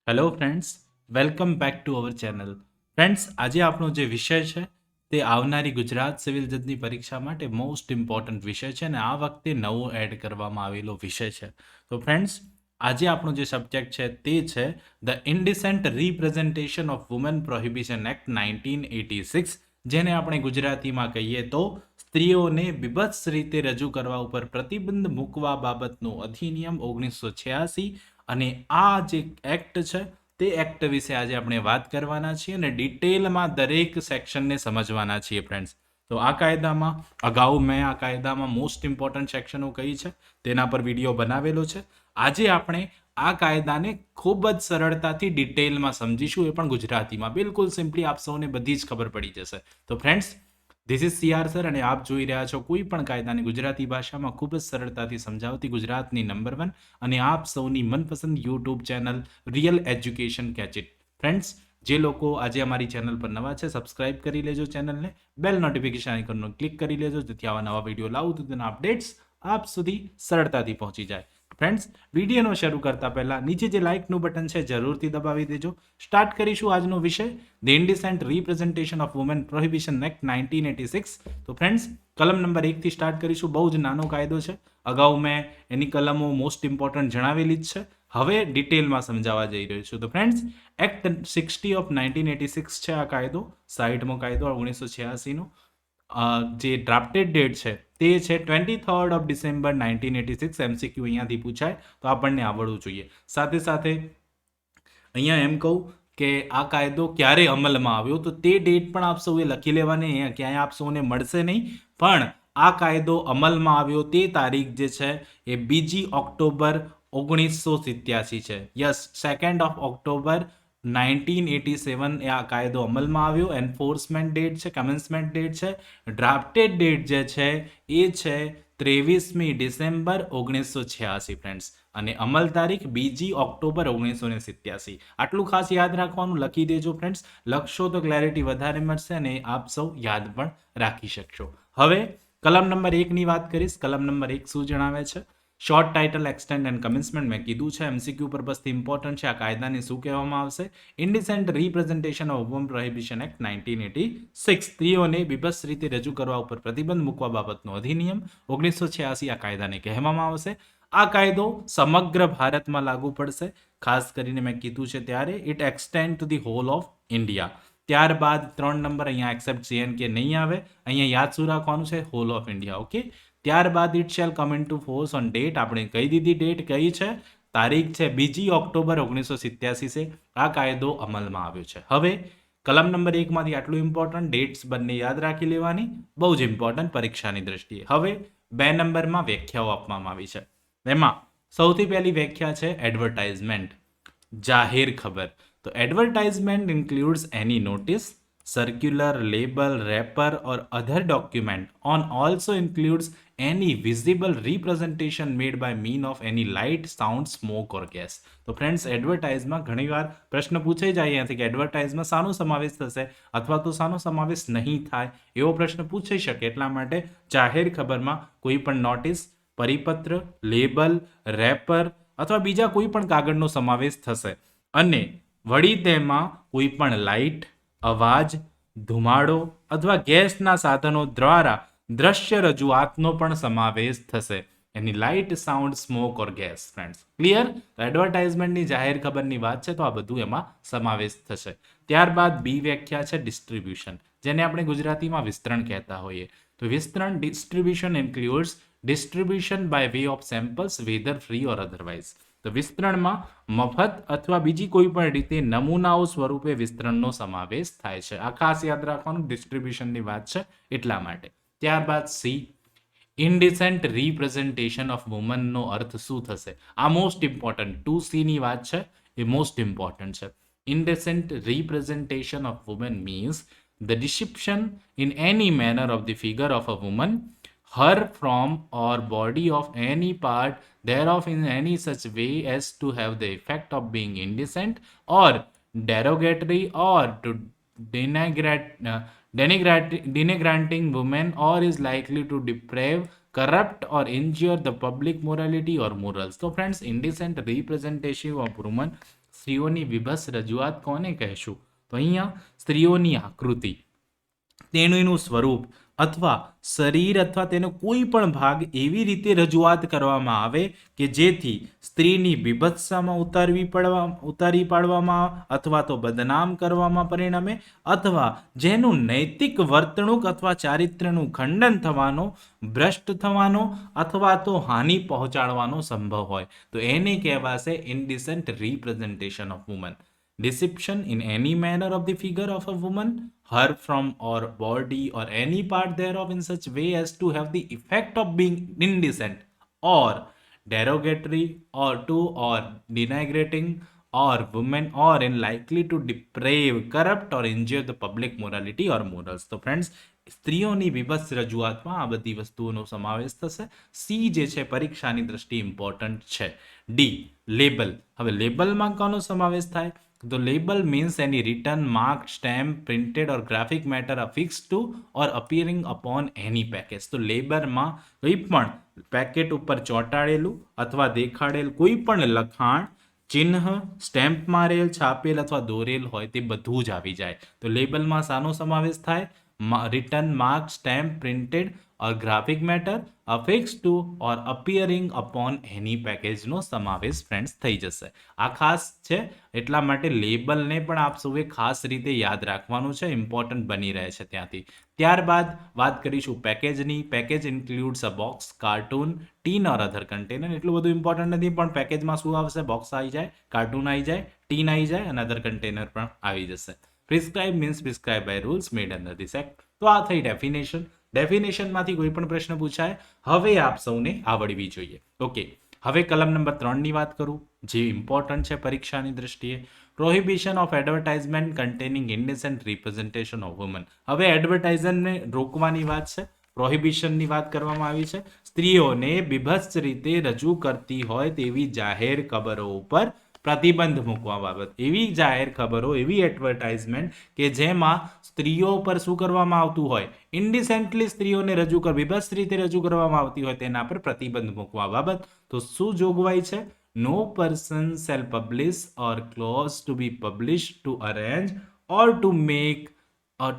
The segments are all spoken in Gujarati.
Hello friends, welcome back to our channel. Friends, આજે આપણો જે વિષય છે તે આવનારી ગુજરાત સિવિલ જજની પરીક્ષા માટે મોસ્ટ ઇમ્પોર્ટન્ટ વિષય છે અને આ વખતે નવો એડ કરવામાં આવેલો વિષય છે. તો ફ્રેન્ડ્સ, આજે આપણો જે સબ્જેક્ટ છે તે છે the indecent representation of women prohibition act 1986, જેને આપણે ગુજરાતીમાં કહીએ તો સ્ત્રીઓને બીભત્સ રીતે રજૂ કરવા ઉપર પ્રતિબંધ મૂકવા બાબતનો અધિનિયમ 1986. અને આ જે એક્ટ છે તે એક્ટ વિશે આજે આપણે વાત કરવાના છીએ અને ડિટેલમાં દરેક સેક્શનને સમજવાના છીએ ફ્રેન્ડ્સ. તો આ કાયદામાં અગાઉ મેં આ કાયદામાં મોસ્ટ ઇમ્પોર્ટન્ટ સેક્શનો કઈ છે તેના પર વિડીયો બનાવેલો છે. આજે આપણે આ કાયદાને ખૂબ જ સરળતાથી ડિટેલમાં સમજીશું, એ પણ ગુજરાતીમાં. બિલકુલ સિમ્પલી આપ સૌને બધી જ ખબર પડી જશે. તો friends, this is CR sir અને આપ જોઈ રહ્યા છો કોઈ પણ કાયદાની ગુજરાતી ભાષામાં ખૂબ જ સરળતાથી સમજાવતી ગુજરાતની નંબર 1 અને આપ સૌની મનપસંદ YouTube channel real education catch it. Friends, જે લોકો આજે અમારી ચેનલ પર નવા છે, સબસ્ક્રાઇબ કરી લેજો ચેનલને, બેલ નોટિફિકેશન આઇકનનો ક્લિક કરી લેજો, જેથી આવા નવા વિડીયો લાવું તો તેના અપડેટ્સ આપ સુધી સરળતાથી પહોંચી જાય. ફ્રેન્ડ્સ, વિડીયોનો શરૂ કરતા પહેલા નીચે જે લાઇકનું બટન છે જરૂરથી દબાવી દેજો. સ્ટાર્ટ કરીશું આજનો વિષય, the indecent representation of women prohibition act 1986. તો ફ્રેન્ડ્સ, કલમ નંબર 1 થી સ્ટાર્ટ કરીશું. બહુ જ નાનો કાયદો છે. અગાઉ મેં એની કલમો મોસ્ટ ઇમ્પોર્ટન્ટ જણાવેલી જ છે. હવે ડિટેલમાં સમજાવવા જઈ રહ્યો છું. તો ફ્રેન્ડ્સ, એક્ટ 60 ઓફ 1986 છે આ કાયદો, 60મો કાયદો 1986નો. જે ડ્રાફ્ટેડ ડેટ છે તે છે 23rd ઓફ ડિસેમ્બર 1986. એમસીક્યુ અહીંયાથી પૂછાય તો આપણને આવડવું જોઈએ. સાથે સાથે અહીંયા એમ કહું કે આ કાયદો ક્યારે અમલમાં આવ્યો તો તે ડેટ પણ આપ સૌએ લખી લેવાની. અહીંયા ક્યાંય આપ સૌને મળશે નહીં, પણ આ કાયદો અમલમાં આવ્યો તે તારીખ જે છે એ 2 ઓક્ટોબર 1987 છે. યસ, 2 ઓક્ટોબર 1987 એ આ કાયદો અમલમાં આવ્યો. એન્ફોર્સમેન્ટ ડેટ છે, કમેન્સમેન્ટ ડેટ છે. ડ્રાફ્ટેડ ડેટ જે છે એ છે 23મી ડિસેમ્બર 1986 ફ્રેન્ડ્સ, અને અમલ તારીખ 2 ઓક્ટોબર 1987. આટલું ખાસ યાદ રાખવાનું, લખી દેજો ફ્રેન્ડ્સ. લખશો તો ક્લેરિટી વધારે મળશે અને આપ સૌ યાદ પણ રાખી શકશો. હવે કલમ નંબર 1ની વાત કરીશ. કલમ નંબર 1 શું જણાવે છે? શોર્ટ ટાઇટલ, એક્સટેન્ડ એન્ડ કમેન્સમેન્ટ મેં કીધું છે. એમસીક્યુ પર્પઝથી ઇમ્પોર્ટન્ટ છે. આ કાયદાને શું કહેવામાં આવશે? Indecent representation of woman prohibition act 1986, સ્ત્રીઓને બીભત્સ રીતે રજૂ કરવા ઉપર પ્રતિબંધ મૂકવા બાબતનો અધિનિયમ 1986 આ કાયદાને કહેવામાં આવશે. આ કાયદો સમગ્ર ભારતમાં લાગુ પડશે. ખાસ કરીને મેં કીધું છે ત્યારે it extend to the hall of India. ત્યારબાદ 3 નંબર, અહીંયા એક્સેપ્ટ જેએનકે નહીં આવે. અહીંયા યાદ શું રાખવાનું છે? Whole of India. ઓકે. ત્યારબાદ it shall come into force on date. આપણે કહી દીધી ડેટ કઈ છે, તારીખ છે 2 ઓક્ટોબર 1987 છે આ કાયદો અમલમાં આવ્યો છે. હવે કલમ નંબર 1માંથી આટલું ઇમ્પોર્ટન્ટ, ડેટ્સ બંને યાદ રાખી લેવાની, બહુ જ ઇમ્પોર્ટન્ટ પરીક્ષાની દ્રષ્ટિએ. હવે 2 નંબરમાં વ્યાખ્યાઓ આપવામાં આવી છે. એમાં સૌથી પહેલી વ્યાખ્યા છે એડવર્ટાઇઝમેન્ટ, જાહેર ખબર. તો advertisement includes any notice, circular, label, wrapper or other document on also includes any visible representation made by mean of any light, sound, smoke or gas. તો ફ્રેન્ડ્સ, એડવર્ટાઇઝમાં ઘણીવાર પ્રશ્ન પૂછાઈ જાય અહીંયાથી કે એડવર્ટાઇઝમાં શાનો સમાવેશ થશે અથવા તો શાનો સમાવેશ નહીં થાય, એવો પ્રશ્ન પૂછાઈ શકે. એટલા માટે જાહેર ખબરમાં કોઈ પણ નોટિસ, પરિપત્ર, લેબલ, રેપર અથવા બીજા કોઈ પણ કાગળનો સમાવેશ થશે. અને વળી તેમાં કોઈ પણ લાઇટ, અવાજ, ધુમાડો અથવા ગેસના સાધનો દ્વારા દ્રશ્ય રજૂઆતનો પણ સમાવેશ થશે. Any light, sound, smoke or gas. Friends, clear? એડવર્ટાઇઝમેન્ટની જાહેર ખબરની વાત છે તો આ બધું એમાં સમાવેશ થશે. ત્યારબાદ બી વ્યાખ્યા છે ડિસ્ટ્રીબ્યુશન, જેને આપણે ગુજરાતીમાં વિસ્તરણ કહેતા હોઈએ. તો વિસ્તરણ, distribution includes distribution by way of samples whether free or otherwise. તો વિસ્તરણમાં મફત અથવા બીજી કોઈ પણ રીતે નમૂનાઓ સ્વરૂપે વિસ્તરણનો સમાવેશ થાય છે. આ ખાસ યાદ રાખવાનું, ડિસ્ટ્રીબ્યુશનની વાત છે એટલા માટે. ત્યારબાદ સી, ઇન્ડિસેન્ટ રિપ્રેઝન્ટેશન ઓફ વુમનનો અર્થ શું થશે? આ મોસ્ટ ઇમ્પોર્ટન્ટ 2C ની વાત છે, એ મોસ્ટ ઇમ્પોર્ટન્ટ છે. Indecent representation of woman means the depiction in any manner of the figure of a woman, her form or body of any part thereof in any such way as to have the effect of being indecent or derogatory or to denigrating women or is likely to deprave, corrupt or injure the public morality or morals. તો friends, indecent representation of woman સ્ત્રીઓની વિભત્સ રજૂઆત કોને કહેશું? તો અહીંયા સ્ત્રીઓની આકૃતિ, તેનું સ્વરૂપ અથવા શરીર અથવા તેનો કોઈ પણ ભાગ એવી રીતે રજૂઆત કરવામાં આવે કે જેથી સ્ત્રીની બીભત્સામાં ઉતારી પાડવામાં અથવા તો બદનામ કરવામાં પરિણમે, અથવા જેનું નૈતિક વર્તણૂક અથવા ચારિત્ર્યનું ખંડન થવાનો, ભ્રષ્ટ થવાનો અથવા તો હાનિ પહોંચાડવાનો સંભવ હોય તો એને કહેવાશે indecent representation of woman. Deception in any manner of the figure of a woman, her from or body or any part thereof in such way as to have the effect of being indecent or derogatory or to or denigrating or women or in likely to deprave, corrupt or injure the public morality or morals. તો ફ્રેન્ડ્સ, સ્ત્રીઓની વિભત્સ રજૂઆતમાં આ બધી વસ્તુઓનો સમાવેશ થશે. સી જે છે પરીક્ષાની દ્રષ્ટિએ ઇમ્પોર્ટન્ટ છે. D label. હવે લેબલમાં કોનો સમાવેશ થાય? તો label means any written, marked, stamp, printed or graphic matter affixed to or appearing upon any package. તો લેબલમાં કોઈ પણ પેકેટ ઉપર ચોંટાડેલું અથવા દેખાડેલ કોઈ પણ લખાણ, ચિહ્ન, સ્ટેમ્પ મારેલ, છાપેલ અથવા દોરેલ હોય તે બધું જ આવી જાય. તો લેબલમાં શાનો સમાવેશ થાય? Return, mark, stamp, printed or graphic matter affixed to or appearing upon any package નો સમાવેશ ફ્રેન્ડ્સ થઈ જશે. આ ખાસ છે એટલા માટે લેબલને પણ આપ સૌએ ખાસ રીતે યાદ રાખવાનું છે, ઇમ્પોર્ટન્ટ બની રહે છે ત્યાંથી. ત્યારબાદ વાત કરીશું પેકેજની. Package includes a box, cartoon, tin or other container. એટલું બધું ઇમ્પોર્ટન્ટ નથી, પણ પેકેજમાં શું આવશે? બોક્સ આવી જાય, કાર્ટૂન આવી જાય, ટીન આવી જાય અને અધર કન્ટેનર પણ આવી જશે. Prescribe means prescribe by rules made under this act. તો આ થઈ ડેફિનેશન. ડેફિનેશનમાંથી કોઈ પણ પ્રશ્ન પૂછાય, હવે આપ સૌને આવડવી જોઈએ. ઓકે, હવે કલમ નંબર 3ની વાત કરું, જે ઇમ્પોર્ટન્ટ છે પરીક્ષાની દ્રષ્ટિએ. Prohibition of advertisement containing indecent representation of woman. હવે એડવર્ટાઇઝરને રોકવાની વાત છે, પ્રોહિબિશનની વાત કરવામાં આવી છે. સ્ત્રીઓને બીભત્સ રીતે રજૂ કરતી હોય તેવી જાહેર ખબરો ઉપર પ્રતિબંધ મૂકવા બાબત. એવી જાહેર ખબરો, એવી એડવર્ટાઇઝમેન્ટ કે જેમાં સ્ત્રીઓ પર શું કરવામાં આવતું હોય? ઇન્ડિસેન્ટલી સ્ત્રીઓને રજૂ કર, બીભત્સ રીતે રજૂ કરવામાં આવતી હોય તેના પર પ્રતિબંધ મૂકવા બાબત. તો શું જોગવાઈ છે? No person shall publish or cause to be published to arrange or to make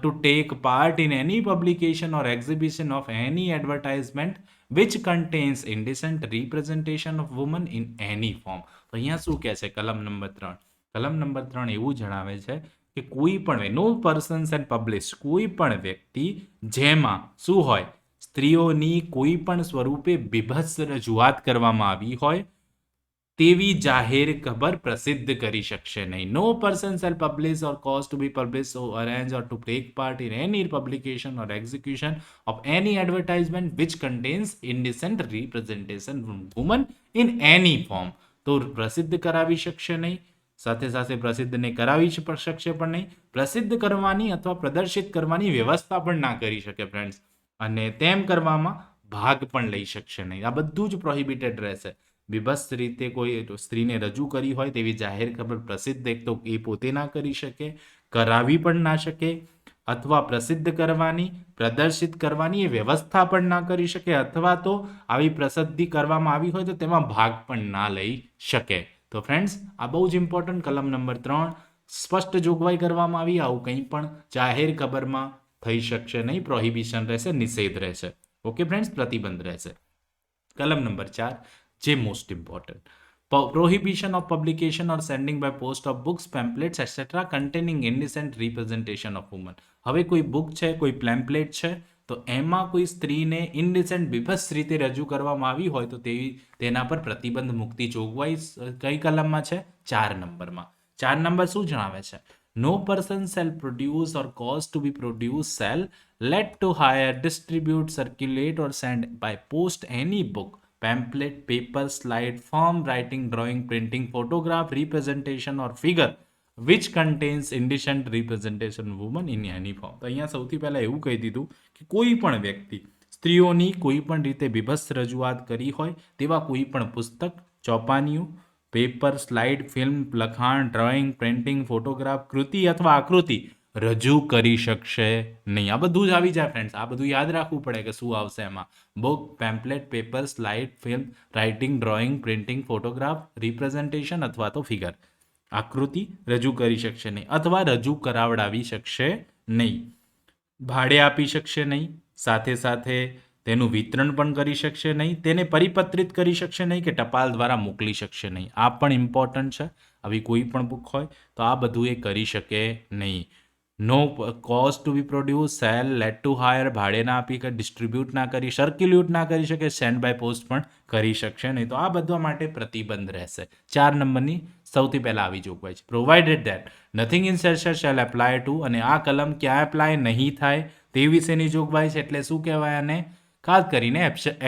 to take part in any publication or exhibition of any advertisement which contains indecent representation of women in any form. તો અહીંયા શું કહે છે કલમ નંબર 3? કલમ નંબર 3 એવું જણાવે છે કે કોઈ પણ નો પર્સન એન્ડ પબ્લિશ, કોઈ પણ વ્યક્તિ જેમાં શું હોય? સ્ત્રીઓની કોઈ પણ સ્વરૂપે બીભત્સ રજૂઆત કરવામાં આવી હોય તેવી જાહેર ખબર પ્રસિદ્ધ કરી શકશે નહીં. No person shall publish or cause to be publish or arrange or to take part in any publication or execution of any advertisement which contains indecent representation of women in any form. તો પ્રસિદ્ધ કરાવી શકશે નહીં, સાથે સાથે પ્રસિદ્ધને કરાવી શકશે પણ નહીં, પ્રસિદ્ધ કરવાની અથવા પ્રદર્શિત કરવાની વ્યવસ્થા પણ ના કરી શકે ફ્રેન્ડ્સ, અને તેમ કરવામાં ભાગ પણ લઈ શકશે નહીં. આ બધું જ પ્રોહિબિટેડ રહેશે. બીભત્સ રીતે કોઈ સ્ત્રીને રજૂ કરી હોય તેવી જાહેર ખબર પ્રસિદ્ધ એક તો એ પોતે ના કરી શકે, કરાવી પણ ના શકે, અથવા પ્રસિદ્ધ કરવાની, પ્રદર્શિત કરવાની એ વ્યવસ્થા પણ ના કરી શકે, અથવા તો આવી પ્રસિદ્ધિ કરવામાં આવી હોય તો તેમાં ભાગ પણ ના લઈ શકે. તો ફ્રેન્ડ્સ, આ બહુ જ ઇમ્પોર્ટન્ટ કલમ નંબર 3 સ્પષ્ટ જોગવાઈ કરવામાં આવી. આવું કંઈ પણ જાહેર ખબરમાં થઈ શકશે નહીં, પ્રોહિબિશન રહેશે, નિષેધ રહેશે. ઓકે ફ્રેન્ડ્સ, પ્રતિબંધ રહેશે. કલમ નંબર 4 જે most important, prohibition of publication or sending by post of books, pamphlets etc containing indecent representation of women. હવે કોઈ બુક છે, કોઈ પેમ્પલેટ છે, તો એમાં કોઈ સ્ત્રીને ઇન્ડિસેન્ટ બીભત્સ રીતે રજૂ કરવામાં આવી હોય તો તેના પર પ્રતિબંધ મુકતી જોગવાઈ કઈ કલમમાં છે? 4 નંબરમાં. 4 નંબર શું જણાવે છે? No person shall produce or cause to be produced shall let to hire, distribute, circulate or send by post any book, pamphlet, paper, slide, form, writing, drawing, printing, photograph, representation or figure which contains indecent representation of women in any form. તો અહીંયા સૌથી પહેલા એવું કહી દીધું કે કોઈ પણ વ્યક્તિ સ્ત્રીઓની કોઈ પણ રીતે બીભત્સ રજૂઆત કરી હોય તેવા કોઈ પણ પુસ્તક, ચોપાનીઓ, પેપર, સ્લાઇડ, ફિલ્મ, લખાણ, ડ્રોઈંગ, પ્રિન્ટિંગ, ફોટોગ્રાફ, કૃતિ અથવા આકૃતિ રજૂ કરી શકશે નહીં. આ બધું જ આવી જાય ફ્રેન્ડ્સ, આ બધું યાદ રાખવું પડે કે શું આવશે એમાં. Book, pamphlet, paper, slide, film, writing, drawing, printing, photograph, representation અથવા તો ફિગર. આકૃતિ રજૂ કરી શકશે નહીં અથવા રજૂ કરાવડાવી શકશે નહીં, ભાડે આપી શકશે નહીં, સાથે સાથે તેનું વિતરણ પણ કરી શકશે નહીં, તેને પરિપત્રિત કરી શકશે નહીં કે ટપાલ દ્વારા મોકલી શકશે નહીં. આ પણ ઇમ્પોર્ટન્ટ છે. આવી કોઈ પણ બુક હોય તો આ બધું એ કરી શકે નહીં. No cause to be produce, sell, let to hire, ભાડે ના આપી કે ડિસ્ટ્રીબ્યુટ ના કરી, સર્ક્યુલેટ ના કરી શકે, સેન્ડ બાય પોસ્ટ પણ કરી શકશે નહીં. તો આ બધા માટે પ્રતિબંધ રહેશે. 4 નંબરની સૌથી પહેલા આવી જોગવાઈ છે. Provided that nothing in section shall apply to, અને આ કલમ ક્યાં એપ્લાય નહીં થાય તે વિશેની જોગવાઈ છે. એટલે શું કહેવાય આને? ખાસ કરીને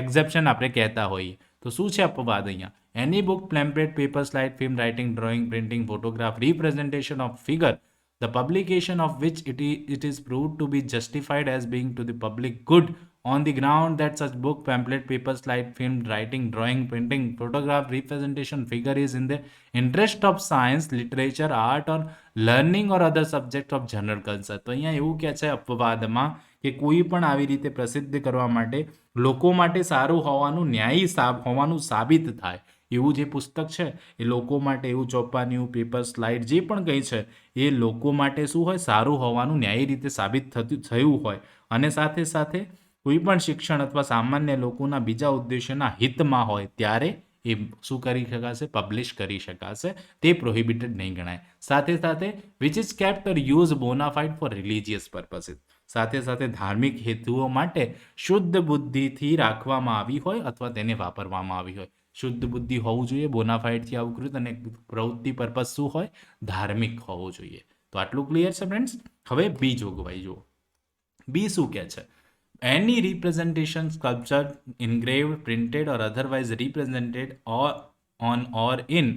એક્ઝેપ્શન આપણે કહેતા હોઈએ. તો શું છે અપવાદ અહીંયા? Any book, pamphlet, paper, slide, film, writing, drawing, printing, photograph, representation of figure, the publication of which it is proved to be justified as being to the public good on the ground that such book, pamphlet, paper, slide, film, writing, drawing, printing, photograph, representation, figure is in the interest of science, literature, art or learning or other subject of general concern. તો અહીંયા એવું કહે છે અપવાદમાં કે કોઈ પણ આવી રીતે પ્રસિદ્ધ કરવા માટે લોકો માટે સારું હોવાનું, ન્યાયી હોવાનું સાબિત થાય એવું જે પુસ્તક છે એ લોકો માટે, એવું ચોપાનિયું, પેપર, સ્લાઇડ જે પણ કંઈ છે એ લોકો માટે શું હોય? સારું હોવાનું ન્યાયી રીતે સાબિત થયું હોય, અને સાથે સાથે કોઈ પણ શિક્ષણ અથવા સામાન્ય લોકોના બીજા ઉદ્દેશ્યના હિતમાં હોય ત્યારે એ શું કરી શકાશે? પબ્લિશ કરી શકાશે. તે પ્રોહિબિટેડ નહીં ગણાય. સાથે સાથે which is kept or use bona fide for religious purposes, સાથે સાથે ધાર્મિક હેતુઓ માટે શુદ્ધ બુદ્ધિથી રાખવામાં આવી હોય અથવા તેને વાપરવામાં આવી હોય. શુદ્ધ બુદ્ધિ હોવું જોઈએ, બોનાફાઇડથી આવકૃત, અને પ્રવૃત્તિ પર્પસ શું હોય? ધાર્મિક હોવું જોઈએ. તો આટલું ક્લિયર છે ફ્રેન્ડ્સ. હવે બી જોગવાઈ જુઓ. બી શું કહે છે? Any representation, sculpture, engraved, printed, or otherwise represented on or in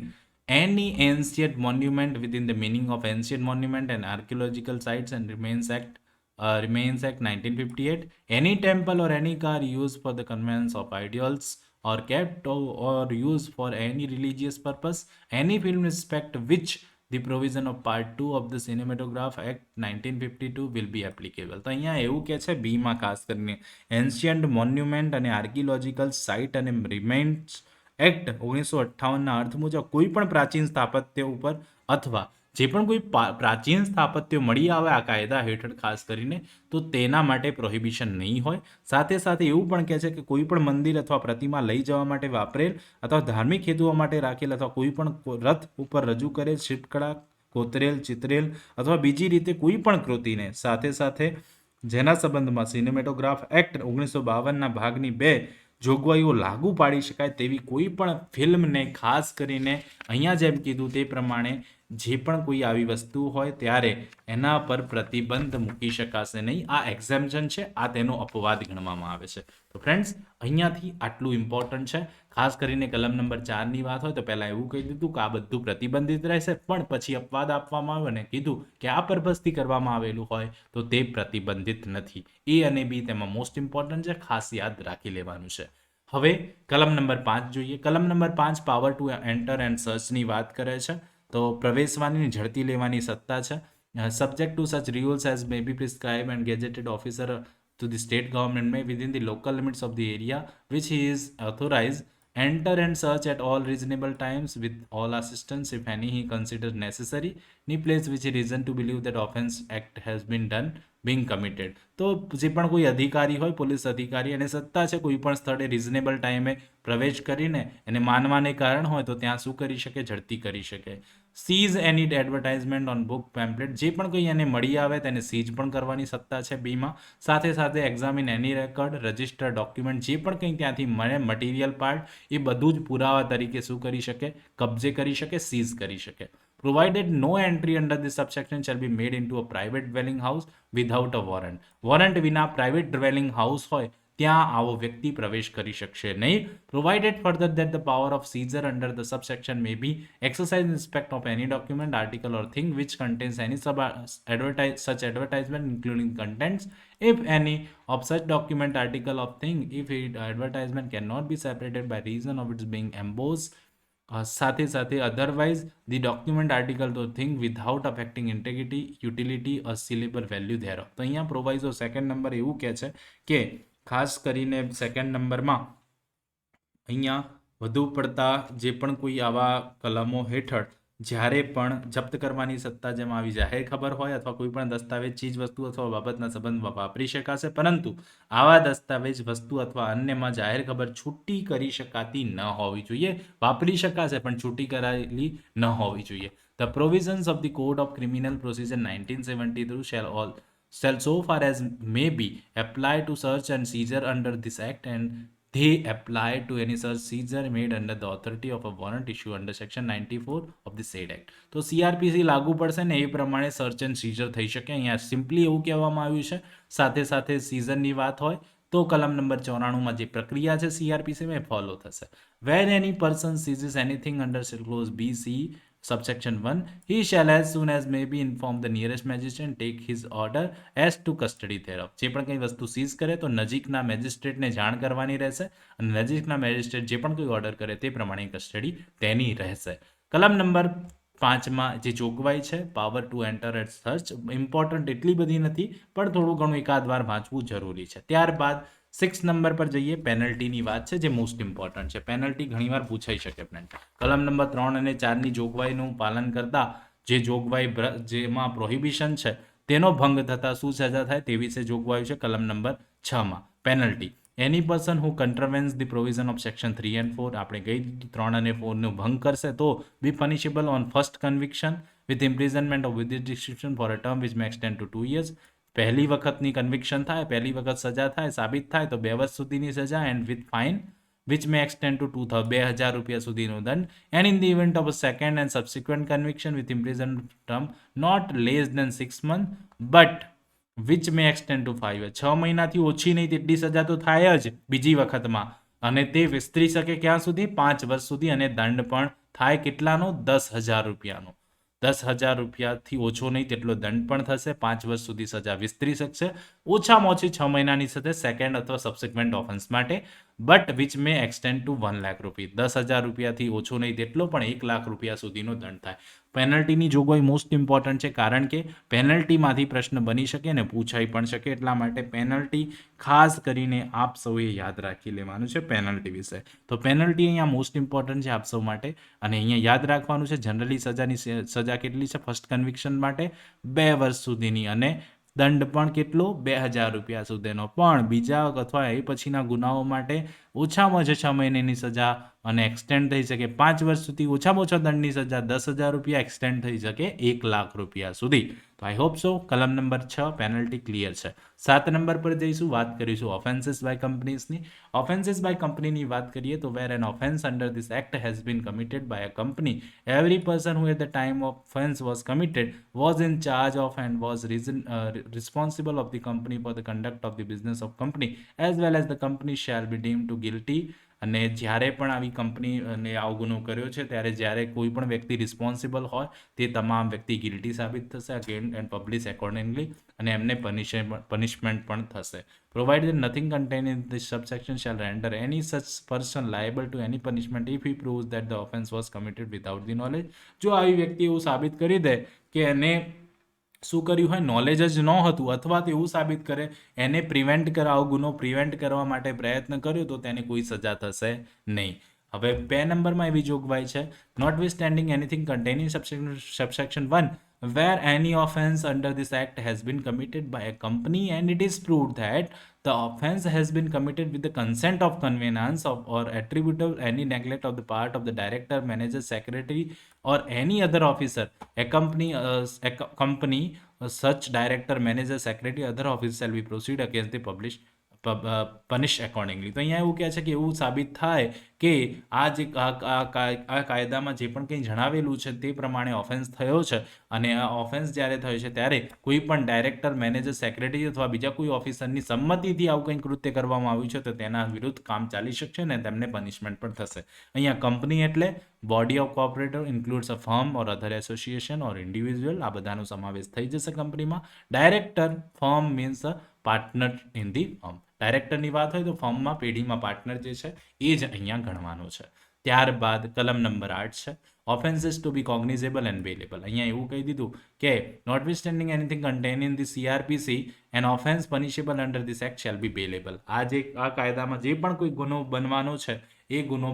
any ancient monument within the meaning of Ancient Monument and Archaeological Sites and Remains Act 1958, any temple or any car used for the conveyance of idols or kept or used for any religious purpose, any film respect which the provision of part 2 of the Cinematograph Act 1952 will be applicable. તો અહીંયા એવું કે છે બીમાં ખાસ કરીને એન્શિયન્ટ મોન્યુમેન્ટ અને આર્કિયોલોજીકલ સાઇટ અને રિમેન્સ એક્ટ 1958ના અર્થ મુજબ કોઈ પણ પ્રાચીન સ્થાપત્ય ઉપર અથવા જે પણ કોઈ પ્રાચીન સ્થાપત્યો મળી આવે આ કાયદા હેઠળ ખાસ કરીને, તો તેના માટે પ્રોહિબિશન નહીં હોય. સાથે સાથે એવું પણ કહે છે કે કોઈ પણ મંદિર અથવા પ્રતિમા લઈ જવા માટે વાપરેલ અથવા ધાર્મિક હેતુઓ માટે રાખેલ અથવા કોઈ પણ રથ ઉપર રજૂ કરેલ શિલ્પકળા, કોતરેલ, ચિતરેલ અથવા બીજી રીતે કોઈ પણ કૃતિને સાથે સાથે જેના સંબંધમાં સિનેમેટોગ્રાફ એક્ટ 1952ના ભાગની 2 જોગવાઈઓ લાગુ પાડી શકાય તેવી કોઈ પણ ફિલ્મને ખાસ કરીને અહીંયા જેમ કીધું તે પ્રમાણે જે પણ કોઈ આવી વસ્તુ હોય ત્યારે એના પર પ્રતિબંધ મૂકી શકાશે નહીં. આ એક્ઝેમ્પશન છે, આ તેનો અપવાદ ગણવામાં આવે છે. તો ફ્રેન્ડ્સ અહીંયાથી આટલું ઇમ્પોર્ટન્ટ છે. ખાસ કરીને કલમ નંબર 4ની વાત હોય તો પહેલાં એવું કહી દીધું કે આ બધું પ્રતિબંધિત રહેશે, પણ પછી અપવાદ આપવામાં આવ્યો અને કીધું કે આ પર્પઝથી કરવામાં આવેલું હોય તો તે પ્રતિબંધિત નથી. એ અને બી તેમાં મોસ્ટ ઇમ્પોર્ટન્ટ છે, ખાસ યાદ રાખી લેવાનું છે. હવે કલમ નંબર 5 જોઈએ. કલમ number 5 power to enter and સર્ચની વાત કરે છે. તો પ્રવેશવાની, ઝડપી લેવાની સત્તા છે. Subject to such rules as may be prescribe and gazetted officer to the state government may within the local limits of the area which he is authorized enter and search at all reasonable times with all assistance if any he considers necessary any place which he reason to believe that offense act has been done being committed. તો જે પણ કોઈ અધિકારી હોય, પોલીસ અધિકારી, અને સત્તા છે કોઈ પણ સ્થળે રિઝનેબલ ટાઈમે પ્રવેશ કરીને એને માનવાને કારણ હોય તો ત્યાં શું કરી શકે? ઝડપી કરી શકે. Seize any advertisement on book, pamphlet, જે પણ કંઈ એને મળી આવે તેને સીઝ પણ કરવાની સત્તા છે બીમાં. સાથે સાથે એક્ઝામિન એની રેકોર્ડ, રજિસ્ટર, ડોક્યુમેન્ટ, જે પણ કંઈ ત્યાંથી મળે મટીરિયલ પાર્ટ, એ બધું જ પુરાવા તરીકે શું કરી શકે? કબજે કરી શકે, સીઝ કરી શકે. Provided no entry under this subsection shall be made into a private dwelling house without a warrant. Warrant વિના પ્રાઇવેટ ડ્વેલિંગ હાઉસ હોય ત્યાં આવો વ્યક્તિ પ્રવેશ કરી શકશે નહીં. Provided further that the power of seizure under the subsection may be exercised in respect of any document, article or thing which contains any such advertisement including contents, if any of such document, article or thing, if advertisement cannot be separated by reason of its being embossed સાથે સાથે otherwise the document, article or thing without affecting integrity, utility or sellable value thereof. તો અહીંયા પ્રોવાઇઝો સેકન્ડ નંબર એવું કહે છે કે ખાસ કરીને સેકન્ડ નંબરમાં અહીંયા વધુ પડતા જે પણ કોઈ આવા કલમો હેઠળ જ્યારે પણ જપ્ત કરવાની સત્તા જેમાં આવી જાહેર ખબર હોય અથવા કોઈ પણ દસ્તાવેજ ચીજ વસ્તુ અથવા બાબતના સંબંધમાં વાપરી શકાશે, પરંતુ આવા દસ્તાવેજ વસ્તુ અથવા અન્યમાં જાહેર ખબર છૂટી કરી શકાતી ન હોવી જોઈએ. વાપરી શકાશે પણ છૂટી કરાયેલી ન હોવી જોઈએ. The provisions of the Code of Criminal Procedure 1973 shall so far as may be apply to search and seizure under this act, and they apply to any search seizure made under the authority of a warrant issued under section 94 of the said act. તો CRPC લાગુ પડશે ને એ પ્રમાણે સર્ચ એન્ડ સીઝર થઈ શકે. અહીંયા સિમ્પલી એવું કહેવામાં આવ્યું છે. સાથે સાથે સીઝરની વાત હોય તો કલમ નંબર 94માં જે પ્રક્રિયા છે CRPCમાં એ ફોલો થશે. When any person seizes anything under clause B, C, subsection 1, he shall as soon as may be inform the nearest magistrate and take his order as to custody thereof. જે પણ કંઈ વસ્તુ સીઝ કરે તો નજીકના મેજિસ્ટ્રેટને જાણ કરવાની રહેશે અને નજીકના મેજિસ્ટ્રેટ જે પણ કોઈ ઓર્ડર કરે તે પ્રમાણે કસ્ટડી તેની રહેશે. કલમ નંબર 5માં જે જોગવાઈ છે power to enter at search, important એટલી બધી નથી પણ થોડું ઘણું એકાદ વાર વાંચવું જરૂરી છે. ત્યારબાદ 6 નંબર પર જઈએ. પેનલ્ટીની વાત છે જે મોસ્ટ ઇમ્પોર્ટન્ટ છે. પેનલ્ટી ઘણીવાર પૂછાઈ શકે ફ્રેન્ડ. કલમ નંબર 3 અને 4ની જોગવાઈનું પાલન કરતા જે જોગવાઈ જેમાં પ્રોહિબિશન છે તેનો ભંગ થતા શું સજા થાય તે વિશે જોગવાયું છે કલમ નંબર 6માં. Penalty any person who contravenes the provision of section 3 and 4, આપણે ગઈ 3 અને 4નો ભંગ કરશે તો be punishable on first conviction with imprisonment of with description for a term which may extend to 2 years. પહેલી વખતની કન્વિક્શન થાય, પહેલી વખત સજા થાય, સાબિત થાય તો 2 વર્ષ સુધીની સજા and with fine which may extend to 2,000 રૂપિયા સુધીનો દંડ. And in the event of a second and subsequent conviction with imprisonment term not less than 6 months but which may extend to 5 years. 6 મહિનાથી ઓછી નહીં તેટલી સજા તો થાય જ બીજી વખતમાં, અને તે વિસ્તરી શકે ક્યાં સુધી? 5 વર્ષ સુધી, અને દંડ પણ થાય કેટલાનો? 10,000 રૂપિયાનો. 10,000 રૂપિયાથી ઓછો નહીં તેટલો દંડ પણ થશે. 5 વર્ષ સુધી સજા વિસ્તરી શકશે. ઓછામાં ઓછી 6 મહિનાની સજા સેકન્ડ અથવા સબસિક્વન્ટ ઓફેન્સ માટે, but which may extend to 1 lakh રૂપિયા. 10,000 રૂપિયાથી ઓછો નહીં તેટલો પણ 1 લાખ રૂપિયા સુધીનો દંડ થાય. પેનલ્ટીની જોગવાઈ મોસ્ટ ઇમ્પોર્ટન્ટ છે, કારણ કે પેનલ્ટીમાંથી પ્રશ્ન બની શકે અને પૂછાઈ પણ શકે. એટલા માટે પેનલ્ટી ખાસ કરીને આપ સૌએ યાદ રાખી લેવાનું છે પેનલ્ટી વિશે. તો પેનલ્ટી અહીંયા મોસ્ટ ઇમ્પોર્ટન્ટ છે આપ સૌ માટે, અને અહીંયા યાદ રાખવાનું છે જનરલી સજા કેટલી છે ફર્સ્ટ કન્વિક્શન માટે? 2 વર્ષ સુધીની, અને દંડ પણ કેટલો? 2,000 રૂપિયા સુધીનો. પણ બીજા અથવા એ પછીના ગુનાઓ માટે ઓછામાં ઓછા 6 મહિનાની સજા અને એક્સટેન્ડ થઈ શકે 5 વર્ષ સુધી. ઓછામાં ઓછા દંડની સજા 10,000 રૂપિયા એક્સટેન્ડ થઈ શકે 1 લાખ રૂપિયા સુધી. તો આઈ હોપ સો કલમ નંબર 6 પેનલ્ટી ક્લિયર છે. 7 નંબર પર જઈશું, વાત કરીશું ઓફેન્સીસ બાય કંપનીઝની. ઓફેન્સીસ બાય કંપનીની વાત કરીએ તો where an offence under this act has been committed by a company, every person who at the time of offense was committed was in charge of and was responsible of the company for the conduct of the business of company as well as the company shall be deemed to guilty. અને જ્યારે પણ આવી કંપનીને આવો ગુનો કર્યો છે ત્યારે જ્યારે કોઈ પણ વ્યક્તિ રિસ્પોન્સિબલ હોય તે તમામ વ્યક્તિ ગિલ્ટી સાબિત થશે અગેન એન્ડ પબ્લિશ એકોર્ડિંગલી, અને એમને પનિશમેન્ટ પણ થશે. Provided nothing contained in this subsection shall render any such person liable to any punishment if he proves that the offence was committed without the knowledge. જો આવી વ્યક્તિ એવું સાબિત કરી દે કે એને શું કર્યું હોય, નોલેજ જ ન હતું, અથવા તો એવું સાબિત કરે એને પ્રિવેન્ટ આવો ગુનો પ્રિવેન્ટ કરવા માટે પ્રયત્ન કર્યો તો તેને કોઈ સજા થશે નહીં. હવે 2 નંબરમાં એવી જોગવાઈ છે, notwithstanding anything contained in subsection 1 where any offence under this act has been committed by a company and it is proved that the offence has been committed with the consent of conveyance of or attributable any neglect of the part of the director, manager, secretary or any other officer, a company such director, manager, secretary, other officer shall be proceed against the પનિશ accordingly. તો અહીંયા એવું કહે છે કે એવું સાબિત થાય કે આ કાયદામાં જે પણ કંઈ જણાવેલું છે તે પ્રમાણે ઓફેન્સ થયો છે, અને આ ઓફેન્સ જ્યારે થયો છે ત્યારે કોઈ પણ ડાયરેક્ટર, મેનેજર, સેક્રેટરી અથવા બીજા કોઈ ઓફિસરની સંમતિથી આવું કંઈ કૃત્ય કરવામાં આવ્યું છે તો તેના વિરુદ્ધ કામ ચાલી શકશે અને તેમને પનિશમેન્ટ પણ થશે. અહીંયા કંપની એટલે body of cooperator includes a firm or other association or individual, આ બધાનો સમાવેશ થઈ જશે કંપનીમાં. Director firm means a partner in the firm. ડાયરેક્ટરની વાત હોય તો ફર્મમાં પેઢીમાં પાર્ટનર જે છે એ જ અહીંયા ગણવાનો છે. ત્યારબાદ કલમ નંબર 8 છે, offences to be cognizable and bailable. અહીંયા એવું કહી દીધું કે notwithstanding anything contain in the CRPC an offence punishable under this act shall be bailable. આ કાયદામાં જે પણ કોઈ ગુનો બનવાનો છે એ ગુનો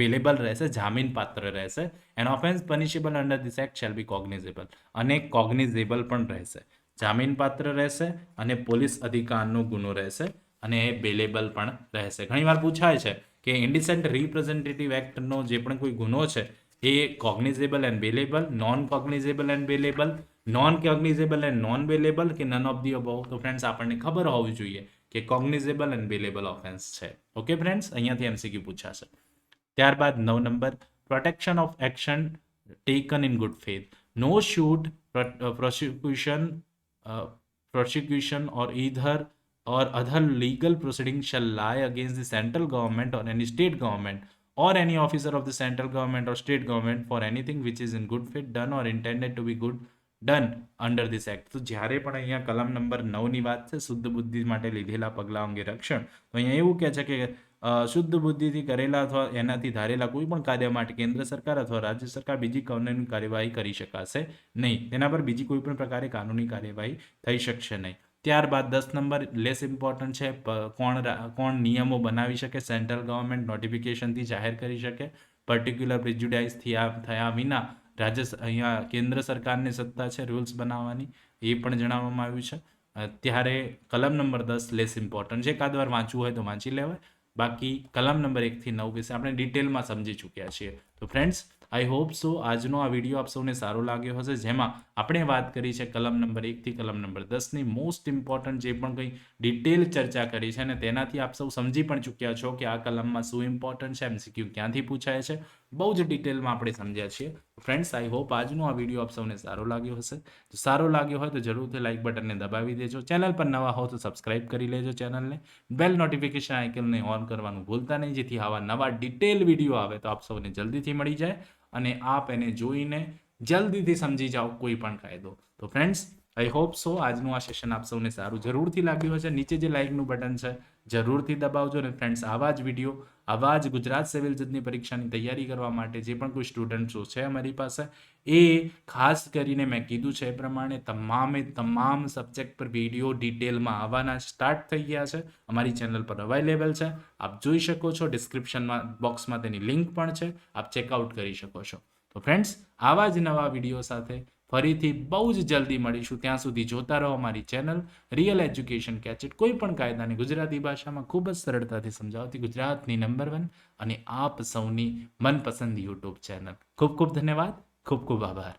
બેલેબલ રહેશે, જામીનપાત્ર રહેશે. An offence punishable under this act shall be cognizable, અને કોગ્નિઝેબલ પણ રહેશે, જામીનપાત્ર રહેશે અને પોલીસ અધિકારનો ગુનો રહેશે અને એ બેલેબલ પણ રહેશે. ઘણીવાર પૂછાય છે કે ઇન્ડિસેન્ટ રિપ્રેઝેન્ટેટિવ એક્ટનો જે પણ કોઈ ગુનો છે એ cognizable and bailable, non cognizable and bailable, non cognizable and non bailable, કે નન ઓફ ધી અબોવ. તો ફ્રેન્ડ્સ આપણને ખબર હોવી જોઈએ કે કોગ્નિઝેબલ એન્ડ બેલેબલ ઓફેન્સ છે. ઓકે ફ્રેન્ડ્સ, અહીંયાથી એમસીક્યુ પૂછાશે. ત્યારબાદ 9 number, protection of action taken in good faith. No suit prosecution or either or other legal proceeding shall lie against the central government or any state government or any officer of the central government or state government for anything which is in good faith done or intended to be good done under this act. તો જ્યારે પણ અહીંયા કલમ નંબર 9 ની વાત છે, શુદ્ધ બુદ્ધિ માટે લીધેલા પગલાં અંગે રક્ષણ, તો અહીંયા એવું કહે છે કે શુદ્ધ બુદ્ધિથી કરેલા અથવા એનાથી ધારેલા કોઈ પણ કાર્ય માટે કેન્દ્ર સરકાર અથવા રાજ્ય સરકાર બીજી કાનૂની કાર્યવાહી કરી શકાશે નહીં. તેના પર બીજી કોઈ પણ પ્રકારે કાનૂની કાર્યવાહી થઈ શકશે નહીં. ત્યારબાદ 10 નંબર લેસ ઇમ્પોર્ટન્ટ છે, કોણ નિયમો બનાવી શકે, સેન્ટ્રલ ગવર્મેન્ટ નોટિફિકેશનથી જાહેર કરી શકે, પર્ટિક્યુલર પ્રિજ્યુડાઇઝ થયા વિના અહીંયા કેન્દ્ર સરકારની સત્તા છે રૂલ્સ બનાવવાની, એ પણ જણાવવામાં આવ્યું છે. ત્યારે કલમ નંબર 10 લેસ ઇમ્પોર્ટન્ટ છે, એકાદ વાર વાંચવું હોય તો વાંચી લેવાય. બાકી કલમ નંબર 1 થી 9 વિશે આપણે ડિટેલમાં સમજી ચૂક્યા છીએ. તો ફ્રેન્ડ્સ, આઈ હોપ સો આજનો આ વિડીયો આપ સૌને સારો લાગ્યો હશે, જેમાં આપણે વાત કરી છે કલમ નંબર 1 થી કલમ નંબર 10ની મોસ્ટ ઇમ્પોર્ટન્ટ જે પણ કંઈ ડિટેલ ચર્ચા કરી છે, અને તેનાથી આપ સૌ સમજી પણ ચૂક્યા છો કે આ કલમમાં શું ઇમ્પોર્ટન્ટ છે, એમસીક્યુ ક્યાંથી પૂછાય છે, બહુ જ ડિટેલમાં આપણે સમજ્યા છીએ. ફ્રેન્ડ્સ, આઈ હોપ આજનો આ વિડીયો આપ સૌને સારો લાગ્યો હશે. જો સારો લાગ્યો હોય તો જરૂરથી લાઇક બટનને દબાવી દેજો. ચેનલ પર નવા હો તો સબસ્ક્રાઇબ કરી લેજો ચેનલને. બેલ નોટિફિકેશન આઇકનને ઓન કરવાનું ભૂલતા નહીં, જેથી આવા નવા ડિટેલ વિડીયો આવે તો આપ સૌને જલ્દીથી મળી જાય અને આપ એને જોઈને જલ્દીથી સમજી જાઓ કોઈ પણ કાયદો. તો ફ્રેન્ડ્સ, આઈ હોપ સો આજનું આ સેશન આપ સૌને સારું જરૂરથી લાગ્યું હશે. નીચે જે લાઇકનું બટન છે જરૂરથી દબાવજો. અને ફ્રેન્ડ્સ, આવા જ વિડીયો, આવા જ ગુજરાત સિવિલ જજની પરીક્ષાની તૈયારી કરવા માટે જે પણ કોઈ સ્ટુડન્ટ્સો છે અમારી પાસે, એ ખાસ કરીને મેં કીધું છે એ પ્રમાણે તમામ સબ્જેક્ટ પર વિડીયો ડિટેલમાં આવવાના સ્ટાર્ટ થઈ ગયા છે. અમારી ચેનલ પર અવેલેબલ છે, આપ જોઈ શકો છો. ડિસ્ક્રિપ્શનમાં બોક્સમાં તેની લિંક પણ છે, આપ ચેકઆઉટ કરી શકો છો. તો ફ્રેન્ડ્સ, આવા જ નવા વિડીયો સાથે ફરીથી બહુ જ જલ્દી મળીશું. ત્યાં સુધી જોતા રહો અમારી ચેનલ રિયલ એજ્યુકેશન કેચેટ. કોઈ પણ કાયદાને ગુજરાતી ભાષામાં ખૂબ જ સરળતાથી સમજાવતી ગુજરાતની નંબર 1 અને આપ સૌની મનપસંદ યુટ્યુબ ચેનલ. ખૂબ ખૂબ ધન્યવાદ, ખૂબ ખૂબ આભાર.